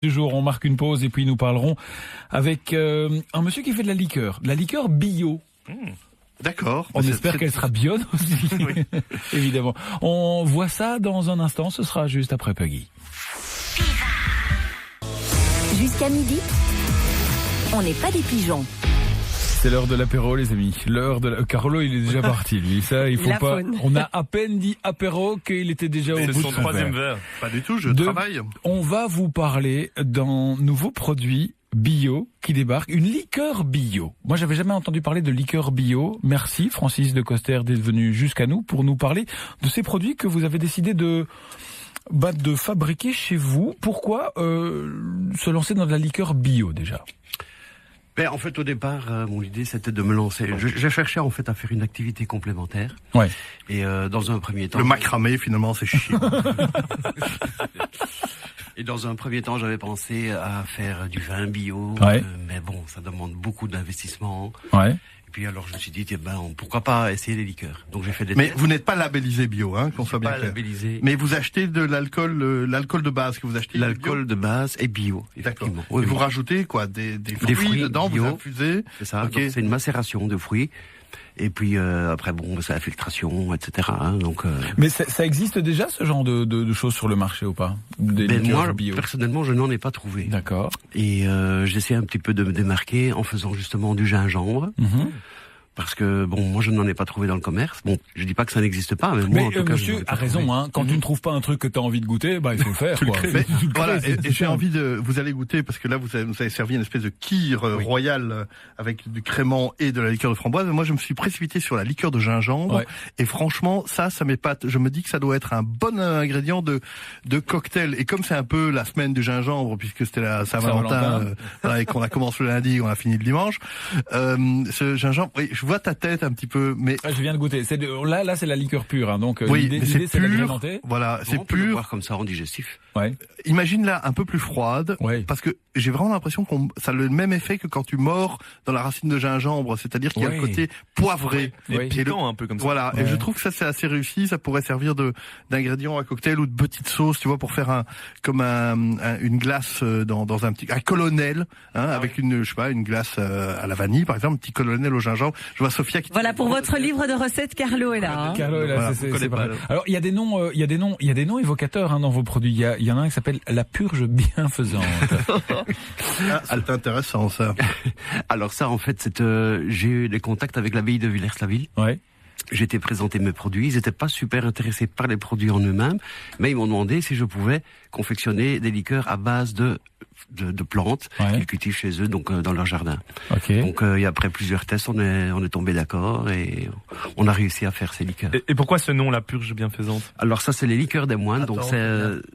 Du jour, on marque une pause et puis nous parlerons avec un monsieur qui fait de la liqueur bio. D'accord. On espère qu'elle sera bio aussi, oui. Évidemment. On voit ça dans un instant, ce sera juste après Puggy. Jusqu'à midi, on n'est pas des pigeons. C'est l'heure de l'apéro, les amis. Carlo, il est déjà parti, lui. Ça, il faut pas. On a à peine dit apéro qu'il était déjà au bout de son troisième verre. Pas du tout, je travaille. On va vous parler d'un nouveau produit bio qui débarque, une liqueur bio. Moi, j'avais jamais entendu parler de liqueur bio. Merci, Francis de Coster, d'être venu jusqu'à nous pour nous parler de ces produits que vous avez décidé de fabriquer chez vous. Pourquoi se lancer dans de la liqueur bio déjà ? Ben, en fait, au départ, mon idée, c'était de me lancer. J'ai cherché, en fait, à faire une activité complémentaire. Ouais. Et dans un premier temps... Le macramé, finalement, c'est chiant. Et dans un premier temps, j'avais pensé à faire du vin bio. Ouais. Mais bon, ça demande beaucoup d'investissement. Ouais. Et puis alors, je me suis dit, pourquoi pas essayer les liqueurs. Donc j'ai fait des Mais tests. vous n'êtes pas labellisé bio, hein, qu'on soit bien Pas clair. labellisé. Mais vous achetez de l'alcool, l'alcool de base que vous achetez. L'alcool de base est bio, D'accord. effectivement. Et Oui, vous oui. rajoutez quoi, des fruits dedans, bio. vous infusez. C'est ça. Ok. Donc, c'est une macération de fruits. Et puis après, bon, c'est la filtration, etc. Hein, donc. Mais ça existe déjà ce genre de choses sur le marché ou pas? Des liqueurs moi, bio. personnellement, je n'en ai pas trouvé. D'accord. Et j'essaie un petit peu de me démarquer en faisant justement du gingembre. Mm-hmm. Parce que, bon, moi, je n'en ai pas trouvé dans le commerce. Bon, je dis pas que ça n'existe pas, mais moi, en tout cas, monsieur a raison, hein. Quand tu ne trouves pas un truc que tu as envie de goûter, il faut le faire, quoi. Mais, voilà, et j'ai envie de, vous allez goûter, parce que là, vous avez servi une espèce de kir royal avec du crément et de la liqueur de framboise. Moi, je me suis précipité sur la liqueur de gingembre. Ouais. Et franchement, ça m'épate. Je me dis que ça doit être un bon ingrédient de cocktail. Et comme c'est un peu la semaine du gingembre, puisque c'était la Saint-Valentin, et qu'on a commencé le lundi, on a fini le dimanche, ce gingembre, oui, je vois ta tête un petit peu, mais je viens de goûter. Là, c'est la liqueur pure, hein. Donc oui, l'idée, c'est d'agrémenter. Voilà, c'est on peut le pur. boire comme ça en digestif. Ouais. Imagine là un peu plus froide, parce que j'ai vraiment l'impression ça a le même effet que quand tu mords dans la racine de gingembre, c'est-à-dire qu'il y a le côté poivré et piquant un peu comme ça. Voilà, et je trouve que ça c'est assez réussi. Ça pourrait servir d'ingrédient à cocktail ou de petite sauce, tu vois, pour faire une glace dans un colonel, hein, avec une glace à la vanille par exemple, un petit colonel au gingembre. Je vois Sophia qui. Voilà pour votre livre de recettes, Carlo est là. Hein. Carlo est là, voilà, c'est pas. Alors il y a des noms évocateurs, hein, dans vos produits. Il y en a un qui s'appelle la purge bienfaisante. C'est intéressant ça. Alors ça, en fait, j'ai eu des contacts avec l'abbaye de Villers-la-Ville. Ouais. J'ai été présenter mes produits. Ils n'étaient pas super intéressés par les produits en eux-mêmes, mais ils m'ont demandé si je pouvais confectionner des liqueurs à base de plantes qu'ils cultivent chez eux, donc dans leur jardin. Okay. Donc et après plusieurs tests, on est tombé d'accord et on a réussi à faire ces liqueurs. Et pourquoi ce nom, la purge bienfaisante? Alors ça, c'est les liqueurs des moines. Donc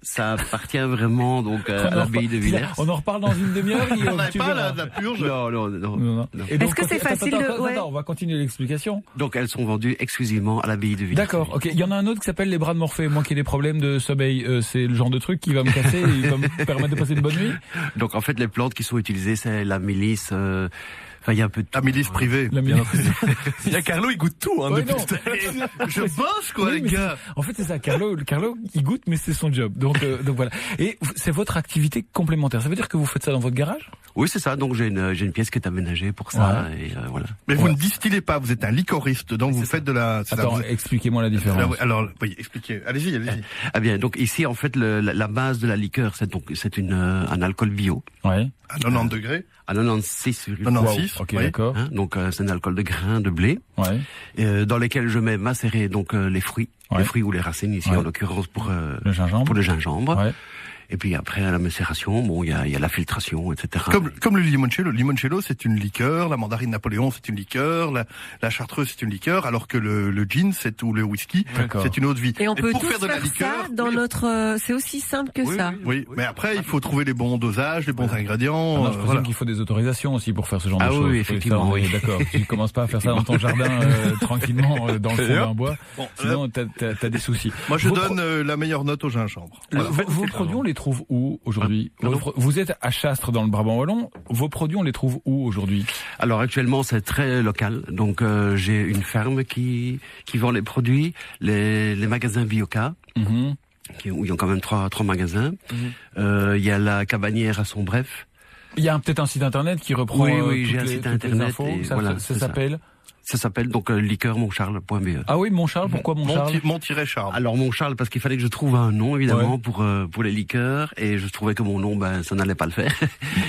ça appartient vraiment donc à l'abbaye de Villers. On en reparle dans une demi-heure. On n'avait pas la purge. Non. Est-ce que c'est facile Attends, on va continuer l'explication. Donc elles sont vendues exclusivement à l'abbaye de Villers. D'accord. Ok. Il y en a un autre qui s'appelle les bras de Morphée. Moi qui ai des problèmes de sommeil, c'est le genre de truc qui va me casser et va me permettre de passer une bonne nuit. Donc en fait, les plantes qui sont utilisées, c'est la mélisse. Enfin, il y a un peu de la milice privée. Il y a Carlo, il goûte tout, hein, depuis tout à l'heure. Je bosse, quoi, les gars. En fait, c'est ça. Carlo, il goûte, mais c'est son job. Donc voilà. Et c'est votre activité complémentaire. Ça veut dire que vous faites ça dans votre garage? Oui, c'est ça. Donc j'ai une pièce qui est aménagée pour ça. Ouais. Et voilà. Mais vous ne distillez pas. Vous êtes un licoriste. Donc vous faites de la. Attends, expliquez-moi la différence. Alors, oui, expliquez. Allez-y. Ah bien. Donc ici, en fait, la base de la liqueur, c'est un alcool bio. Ouais. À 90 degrés. À 96. 96. Ok, d'accord. Hein, donc c'est un alcool de grains de blé. Ouais. Dans lesquels je mets macérer donc les fruits, les fruits ou les racines ici en l'occurrence pour le gingembre. Ouais. Et puis après, à la macération, bon, il y a la filtration, etc. Comme le limoncello. Le limoncello, c'est une liqueur. La mandarine Napoléon, c'est une liqueur. La chartreuse, c'est une liqueur. Alors que le gin, ou le whisky, c'est une eau de vie. Et on peut pour tous faire de la liqueur, ça dans notre. C'est aussi simple que ça. Oui. Mais après, il faut trouver les bons dosages, les bons ingrédients. Je présume qu'il faut des autorisations aussi pour faire ce genre de choses. Oui, effectivement. Oui, d'accord. Tu commences pas à faire ça dans ton jardin tranquillement dans le fond d'un bois. Sinon, t'as des soucis. Moi, je donne la meilleure note au gingembre. Vos produits, on les trouve où aujourd'hui? Vous êtes à Chastres dans le Brabant wallon. Vos produits, on les trouve où aujourd'hui? Alors actuellement, c'est très local. Donc j'ai une ferme qui vend les produits, les magasins Bioca. où il y a quand même trois magasins. Il y a la Cabanière à Sombref. Il y a peut-être un site internet qui reprend oui, j'ai un site internet infos. Ça s'appelle. Ça s'appelle donc liqueurmontcharles.be. Ah oui, Montcharles, pourquoi Montcharles? Charles. Alors Montcharles parce qu'il fallait que je trouve un nom évidemment pour les liqueurs et je trouvais que mon nom ça n'allait pas le faire.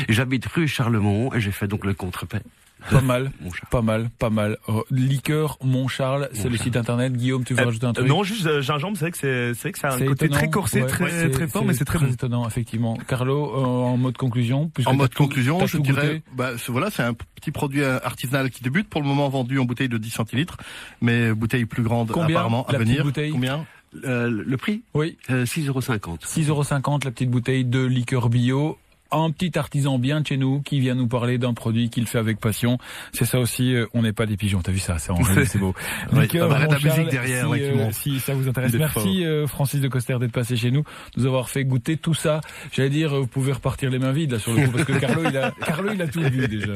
J'habite rue Charlemont et j'ai fait donc le contrepet. Pas mal. Liqueur Montcharles, c'est le site internet. Guillaume, tu veux rajouter un truc? Non, juste gingembre, c'est vrai que ça a un côté étonnant. très corsé, très fort, mais c'est très bon. Étonnant, effectivement. Carlo, en mode conclusion. En mode conclusion, je dirais, c'est un petit produit artisanal qui débute pour le moment vendu en bouteille de 10 centilitres, mais bouteille plus grande apparemment à venir. Combien? Le prix? Oui. 6,50 €. 6,50 € la petite bouteille de liqueur bio. Un petit artisan bien de chez nous qui vient nous parler d'un produit qu'il fait avec passion. C'est ça aussi, on n'est pas des pigeons. T'as vu ça, c'est en réel, c'est beau. Liqueur, la musique derrière, si ça vous intéresse. Merci Francis de Coster d'être passé chez nous, nous avoir fait goûter tout ça. J'allais dire, vous pouvez repartir les mains vides là sur le coup parce que Carlo il a tout vu déjà.